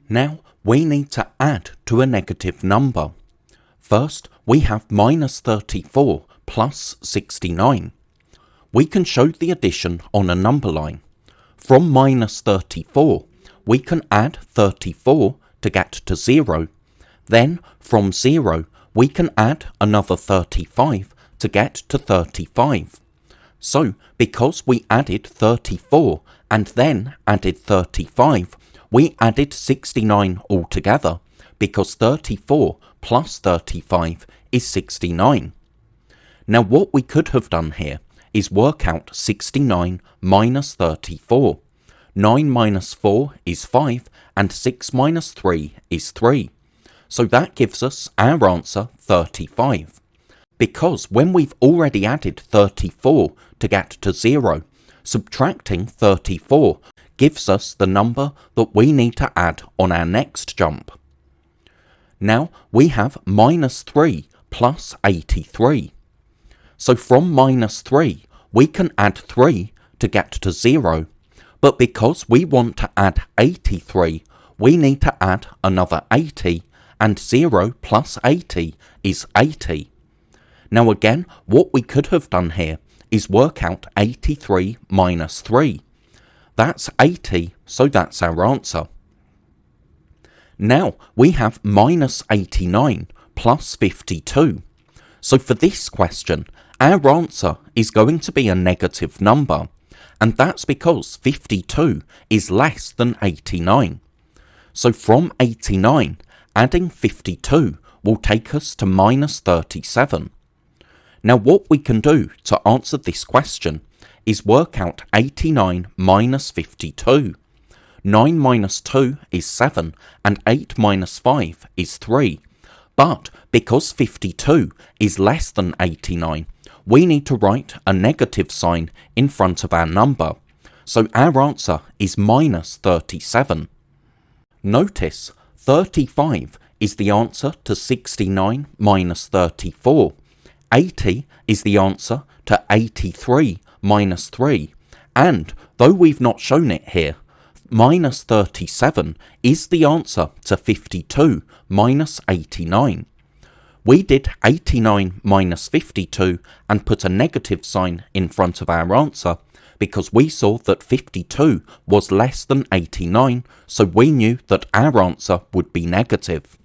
Now we need to add to a negative number. First, we have minus 34 plus 69. We can show the addition on a number line. From minus 34, we can add 34 to get to 0. Then, from 0, we can add another 35 to get to 35. So, because we added 34 and then added 35, we added 69 altogether, because 34 plus 35 is 69. Now what we could have done here is work out 69 minus 34. 9 minus 4 is 5, and 6 minus 3 is 3. So that gives us our answer 35. Because when we've already added 34 to get to 0, subtracting 34 gives us the number that we need to add on our next jump. Now we have minus 3 plus 83. So from minus 3, we can add 3 to get to 0. But because we want to add 83, we need to add another 80, and 0 plus 80 is 80. Now again, what we could have done here is work out 83 minus 3. That's 80, so that's our answer. Now we have minus 89 plus 52. So for this question, our answer is going to be a negative number, and that's because 52 is less than 89. So from 89, adding 52 will take us to minus 37. Now what we can do to answer this question is work out 89 minus 52. 9 minus 2 is 7, and 8 minus 5 is 3. But because 52 is less than 89, we need to write a negative sign in front of our number. So our answer is minus 37. Notice 35 is the answer to 69 minus 34. 80 is the answer to 83 minus 3. And though we've not shown it here, minus 37 is the answer to 52 minus 89. We did 89 minus 52 and put a negative sign in front of our answer because we saw that 52 was less than 89, so we knew that our answer would be negative.